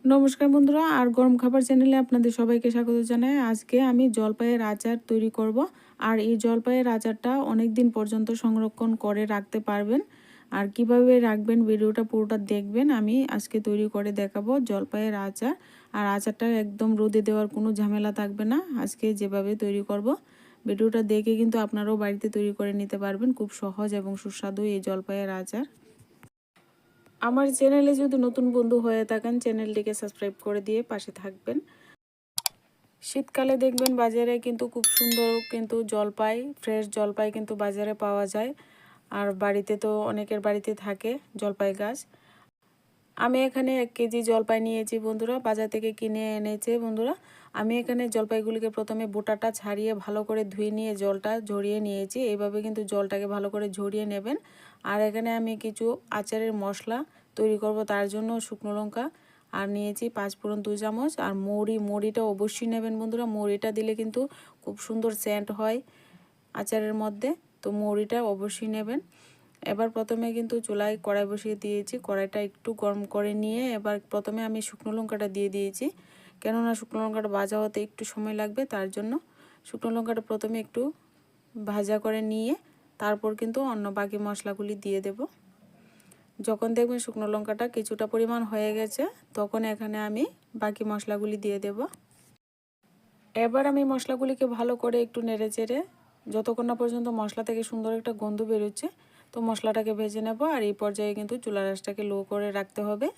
নমস্কার বন্ধুরা, আর গরম খাবার চ্যানেলে আপনাদের সবাইকে স্বাগত জানাই। আজকে আমি জলপাইয়ের আচার তৈরি করব। আর এই জলপাইয়ের আচারটা অনেক দিন পর্যন্ত সংরক্ষণ করে রাখতে পারবেন। আর কিভাবে রাখবেন ভিডিওটা পুরোটা দেখবেন। আমি আজকে তৈরি করে দেখাবো জলপাইয়ের আচার। আর আচারটা একদম রোদে দেওয়ার কোনো ঝামেলা থাকবে না। আজকে যেভাবে তৈরি করব ভিডিওটা দেখে কিন্তু আপনারাও বাড়িতে তৈরি করে নিতে পারবেন। খুব সহজ এবং সুস্বাদু এই জলপাইয়ের আচার। আমার চ্যানেলে যদি নতুন বন্ধু হয়ে থাকেন চ্যানেলটিকে সাবস্ক্রাইব করে দিয়ে পাশে থাকবেন। শীতকালে দেখবেন বাজারে কিন্তু খুব সুন্দর কিন্তু জলপাই, ফ্রেশ জলপাই কিন্তু বাজারে পাওয়া যায়। আর বাড়িতে তো অনেকের বাড়িতে থাকে জলপাই গাছ। আমি এখানে 1 কেজি জলপাই নিয়েছি বন্ধুরা, বাজার থেকে কিনে এনেছে বন্ধুরা। আমি এখানে জলপাইগুলিকে প্রথমে বোটাটা ছাড়িয়ে ভালো করে ধুয়ে নিয়ে জলটা ঝরিয়ে নিয়েছি। এইভাবে কিন্তু জলটাকে ভালো করে ঝরিয়ে নেবেন। আর এখানে আমি কিছু আচারের মশলা তৈরি করব, তার জন্য শুকনো লঙ্কা আর নিয়েছি 5 ফোড়ন 2 চামচ। আর মৌরিটা অবশ্যই নেবেন বন্ধুরা, মৌরিটা দিলে কিন্তু খুব সুন্দর সেন্ট হয় আচারের মধ্যে, তো মৌরিটা অবশ্যই নেবেন। এবার প্রথমে কিন্তু চুলায় কড়াই বসিয়ে দিয়েছি, কড়াইটা একটু গরম করে নিয়ে এবার প্রথমে আমি শুকনো লঙ্কাটা দিয়ে দিয়েছি। কেননা শুকনো লঙ্কাটা ভাজা হতে একটু সময় লাগবে, তার জন্য শুকনো লঙ্কাটা প্রথমে একটু ভাজা করে নিয়ে তারপর কিন্তু অন্য বাকি মশলাগুলি দিয়ে দেব। যখন দেখবেন শুকনো লঙ্কাটা কিছুটা পরিমাণ হয়ে গেছে তখন এখানে আমি বাকি মশলাগুলি দিয়ে দেব। এবার আমি মশলাগুলিকে ভালো করে একটু নেড়ে চেড়ে যতক্ষণ না পর্যন্ত মশলা থেকে সুন্দর একটা গন্ধ বেরোচ্ছে তো মশলাটাকে ভেজে নেব। আর এই পর্যায়ে কিন্তু চুলার আঁচটাকে লো করে রাখতে হবে।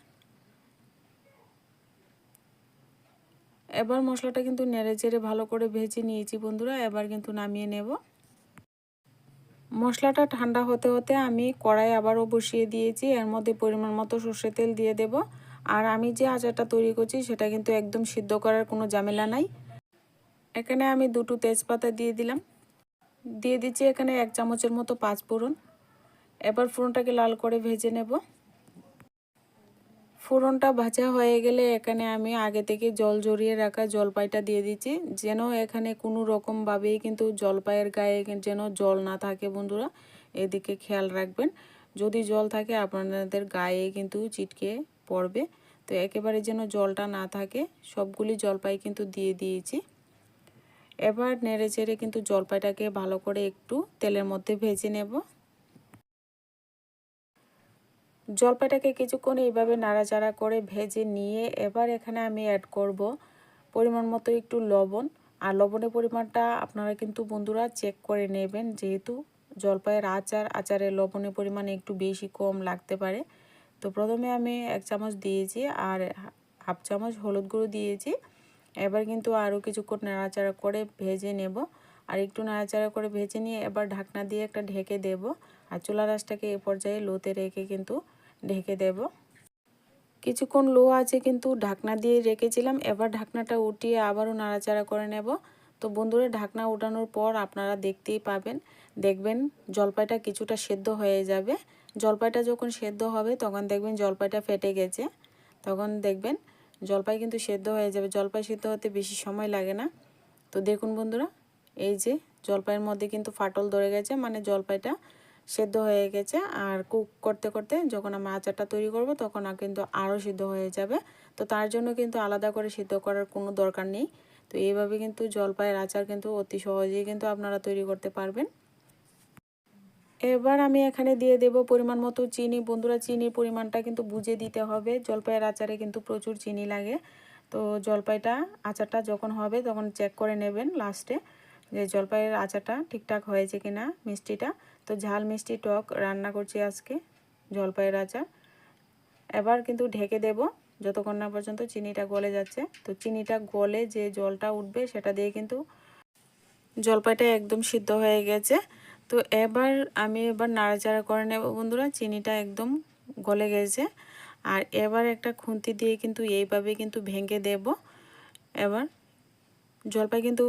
এবার মশলাটা কিন্তু নেড়ে চেড়ে ভালো করে ভেজে নিয়েছি বন্ধুরা, এবার কিন্তু নামিয়ে নেব। মশলাটা ঠান্ডা হতে হতে আমি কড়াই আবারও বসিয়ে দিয়েছি, এর মধ্যে পরিমাণ মতো সর্ষের তেল দিয়ে দেব। আর আমি যে আচারটা তৈরি করছি সেটা কিন্তু একদম সিদ্ধ করার কোনো ঝামেলা নাই। এখানে আমি 2টো তেজপাতা দিয়ে দিলাম, দিয়ে দিচ্ছি এখানে 1 চামচের মতো 5 ফোড়ন। এবার ফোড়নটাকে লাল করে ভেজে নেব। ফোড়নটা ভাজা হয়ে গেলে এখানে আমি আগে থেকে জল ঝরিয়ে রাখা জলপাইটা দিয়ে দিচ্ছি। যেন এখানে কোনো রকমভাবেই কিন্তু জলপাইয়ের গায়ে যেন জল না থাকে বন্ধুরা, এদিকে খেয়াল রাখবেন। যদি জল থাকে আপনাদের গায়ে কিন্তু ছিটকে পড়বে, তো একেবারে যেন জলটা না থাকে। সবগুলি জলপাই কিন্তু দিয়ে দিয়েছি। এবার নেড়ে চেড়ে কিন্তু জলপাইটাকে ভালো করে একটু তেলের মধ্যে ভেজে নেব। জলপাইটাকে কিছুক্ষণ এইভাবে নাড়াচাড়া করে ভেজে নিয়ে এবার এখানে আমি অ্যাড করব পরিমাণ মতো একটু লবণ। আর লবণের পরিমাণটা আপনারা কিন্তু বন্ধুরা চেক করে নেবেন, যেহেতু জলপাইয়ের আচারে লবণের পরিমাণ একটু বেশি কম লাগতে পারে। তো প্রথমে আমি 1 চামচ দিয়েছি আর হাফ চামচ হলুদ গুঁড়ো দিয়েছি। এবার কিন্তু আরও কিছুক্ষণ নাড়াচাড়া করে ভেজে নেব। আর একটু নাড়াচাড়া করে ভেজে নিয়ে এবার ঢাকনা দিয়ে একটা ঢেকে দেব। আর চুলার আঁচটাকে এ পর্যায়ে লোতে রেখে কিন্তু ঢেকে দেব। কিছুক্ষণ লো আছে কিন্তু ঢাকনা দিয়ে রেখেছিলাম, এবার ঢাকনাটা উঠিয়ে আবারও নাড়াচাড়া করে নেব। তো বন্ধুরা ঢাকনা উঠানোর পর আপনারা দেখতেই পাবেন, দেখবেন জলপাইটা কিছুটা সেদ্ধ হয়ে যাবে। জলপাইটা যখন সেদ্ধ হবে তখন দেখবেন জলপাইটা ফেটে গেছে, তখন দেখবেন জলপাই কিন্তু সেদ্ধ হয়ে যাবে। জলপাই সেদ্ধ হতে বেশি সময় লাগে না। তো দেখুন বন্ধুরা, এই যে জলপাইয়ের মধ্যে কিন্তু ফাটল ধরে গেছে, মানে জলপাইটা সেদ্ধ হয়ে গেছে। আর কুক করতে করতে যখন আমরা আচারটা তৈরি করব তখন কিন্তু আরও সিদ্ধ হয়ে যাবে। তো তার জন্য কিন্তু আলাদা করে সিদ্ধ করার কোনো দরকার নেই। তো এইভাবে কিন্তু জলপাইয়ের আচার কিন্তু অতি সহজেই কিন্তু আপনারা তৈরি করতে পারবেন। এবার আমি এখানে দিয়ে দেব পরিমাণ মতো চিনি। বন্ধুরা চিনির পরিমাণটা কিন্তু বুঝে দিতে হবে, জলপাইয়ের আচারে কিন্তু প্রচুর চিনি লাগে। তো জলপাইটা আচারটা যখন হবে তখন চেক করে নেবেন লাস্টে যে জলপাইয়ের আচারটা ঠিকঠাক হয়েছে কিনা মিষ্টিটা। তো ঝাল মিষ্টি টক রান্না করছি আজকে জলপাইয়ের আচার। এবার কিন্তু ঢেকে দেব যতক্ষণ না পর্যন্ত চিনিটা গলে যাচ্ছে। তো চিনিটা গলে যে জলটা উঠবে সেটা দিয়ে কিন্তু জলপাইটা একদম সিদ্ধ হয়ে গেছে। তো আমি নাড়াচাড়া করে নেব বন্ধুরা, চিনিটা একদম গলে গেছে। আর এবার একটা খুন্তি দিয়ে কিন্তু এইভাবে কিন্তু ভেঙে দেব। এবার জলপাই কিন্তু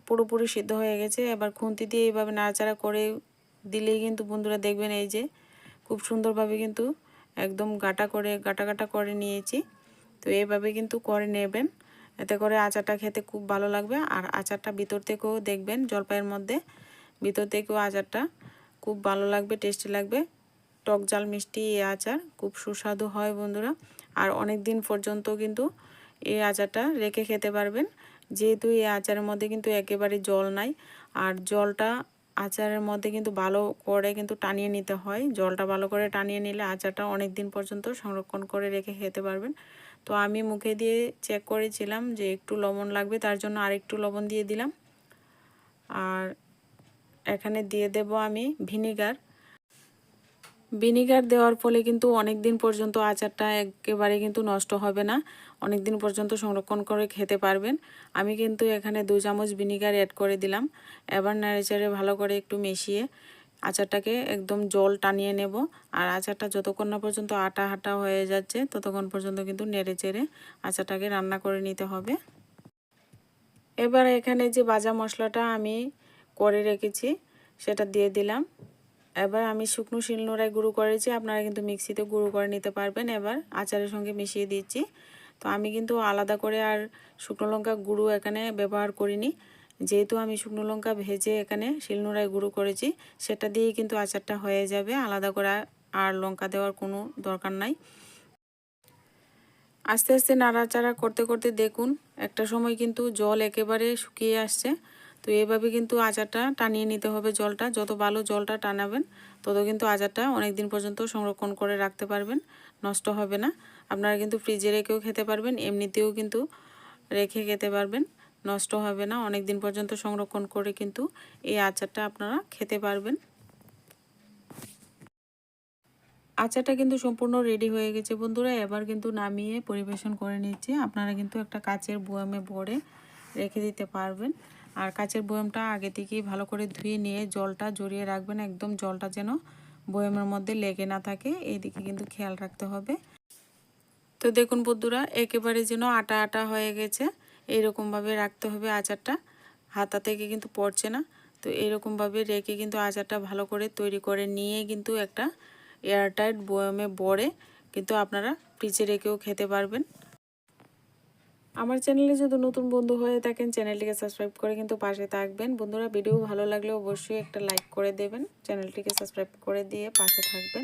পুরোপুরি সিদ্ধ হয়ে গেছে। এবার খুন্তি দিয়ে এইভাবে নাড়াচাড়া করে দিলেই কিন্তু বন্ধুরা দেখবেন এই যে খুব সুন্দরভাবে কিন্তু একদম গাটা গাটা করে নিয়েছি। তো এইভাবে কিন্তু করে নেবেন, এতে করে আচারটা খেতে খুব ভালো লাগবে। আর আচারটা ভিতর থেকেও দেখবেন জলপাইয়ের মধ্যে ভিতর থেকেও আচারটা খুব ভালো লাগবে, টেস্টি লাগবে। টক ঝাল মিষ্টি এই আচার খুব সুস্বাদু হয় বন্ধুরা। আর অনেক দিন পর্যন্ত কিন্তু এই আচারটা রেখে খেতে পারবেন, যেহেতু এই আচারের মধ্যে কিন্তু একেবারে জল নাই। আর জলটা আচারের মধ্যে কিন্তু ভালো করে কিন্তু টানিয়ে নিতে হয়। জলটা ভালো করে টানিয়ে নিলে আচারটা অনেক দিন পর্যন্ত সংরক্ষণ করে রেখে খেতে পারবেন। তো আমি মুখে দিয়ে চেক করেছিলাম যে একটু লবণ লাগবে, তার জন্য আরেকটু লবণ দিয়ে দিলাম। আর এখানে দিয়ে দেব আমি ভিনিগার। ভিনিগার দেওয়ার ফলে কিন্তু অনেক দিন পর্যন্ত আচারটা একেবারে কিন্তু নষ্ট হবে না, অনেক দিন পর্যন্ত সংরক্ষণ করে খেতে পারবেন। আমি কিন্তু এখানে 2 চামচ ভিনিগার অ্যাড করে দিলাম। এবার নেড়েচেড়ে ভালো করে একটু মিশিয়ে আচারটাকে একদম জল টানিয়ে নেব। আর আচারটা যতক্ষণ না পর্যন্ত আটা আটা হয়ে যাচ্ছে ততক্ষণ পর্যন্ত কিন্তু নেড়েচেড়ে আচারটাকে রান্না করে নিতে হবে। এবার এখানে যে ভাজা মশলাটা আমি করে রেখেছি সেটা দিয়ে দিলাম। এবার আমি শুকনো শিলনোড়ায় গুঁড়ো করেছি, আপনারা কিন্তু মিক্সিতে গুঁড়ো করে নিতে পারবেন। এবার আচারের সঙ্গে মিশিয়ে দিচ্ছি। তো আমি কিন্তু আলাদা করে আর শুকনো লঙ্কা গুঁড়ো এখানে ব্যবহার করিনি, যেহেতু আমি শুকনো লঙ্কা ভেজে এখানে শিলনোড়ায় গুঁড়ো করেছি, সেটা দিয়েই কিন্তু আচারটা হয়ে যাবে। আলাদা করে আর লঙ্কা দেওয়ার কোনো দরকার নাই। আস্তে আস্তে নাড়াচাড়া করতে করতে দেখুন একটা সময় কিন্তু জল একেবারে শুকিয়ে আসছে। তো এইভাবে কিন্তু আচারটা টানিয়ে নিতে হবে জলটা। যত ভালো জলটা টানাবেন তত কিন্তু আচারটা অনেক দিন পর্যন্ত সংরক্ষণ করে রাখতে পারবেন, নষ্ট হবে না। আপনারা কিন্তু ফ্রিজে রেখেও খেতে পারবেন, এমনিতেও কিন্তু রেখে খেতে পারবেন, নষ্ট হবে না। অনেক দিন পর্যন্ত সংরক্ষণ করে কিন্তু এই আচারটা আপনারা খেতে পারবেন। আচারটা কিন্তু সম্পূর্ণ রেডি হয়ে গেছে বন্ধুরা। এবার কিন্তু নামিয়ে পরিবেশন করে নিচ্ছি। আপনারা কিন্তু একটা কাচের বয়ামে ভরে রেখে দিতে পারবেন। আর কাচের বয়ামটা আগে থেকেই ভালো করে ধুয়ে নিয়ে জলটা জড়িয়ে রাখবেন, একদম জলটা যেন বয়ামের মধ্যে লেগে না থাকে, এইদিকে কিন্তু খেয়াল রাখতে হবে। তো দেখুন বন্ধুরা, একেবারে যেন আটা আটা হয়ে গেছে, এইরকমভাবে রাখতে হবে আচারটা, হাতা থেকে কিন্তু পড়ছে না। তো এরকমভাবে রেখে কিন্তু আচারটা ভালো করে তৈরি করে নিয়ে কিন্তু একটা এয়ারটাইট বয়ামে ভরে কিন্তু আপনারা ফ্রিজে রেখেও খেতে পারবেন। আমার চ্যানেলে যদি নতুন বন্ধু হয়ে থাকেন চ্যানেলটিকে সাবস্ক্রাইব করে কিন্তু পাশে থাকবেন। বন্ধুরা, ভিডিও ভালো লাগলে অবশ্যই একটা লাইক করে দেবেন, চ্যানেলটিকে সাবস্ক্রাইব করে দিয়ে পাশে থাকবেন।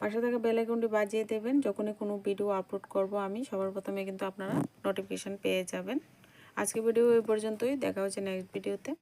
পাশে থাকা বেল আইকনটি বাজিয়ে দেবেন, যখনই কোনো ভিডিও আপলোড করব আমি সবার প্রথমে কিন্তু আপনারা নোটিফিকেশান পেয়ে যাবেন। আজকে ভিডিও এই পর্যন্তই, দেখা হচ্ছে নেক্সট ভিডিওতে।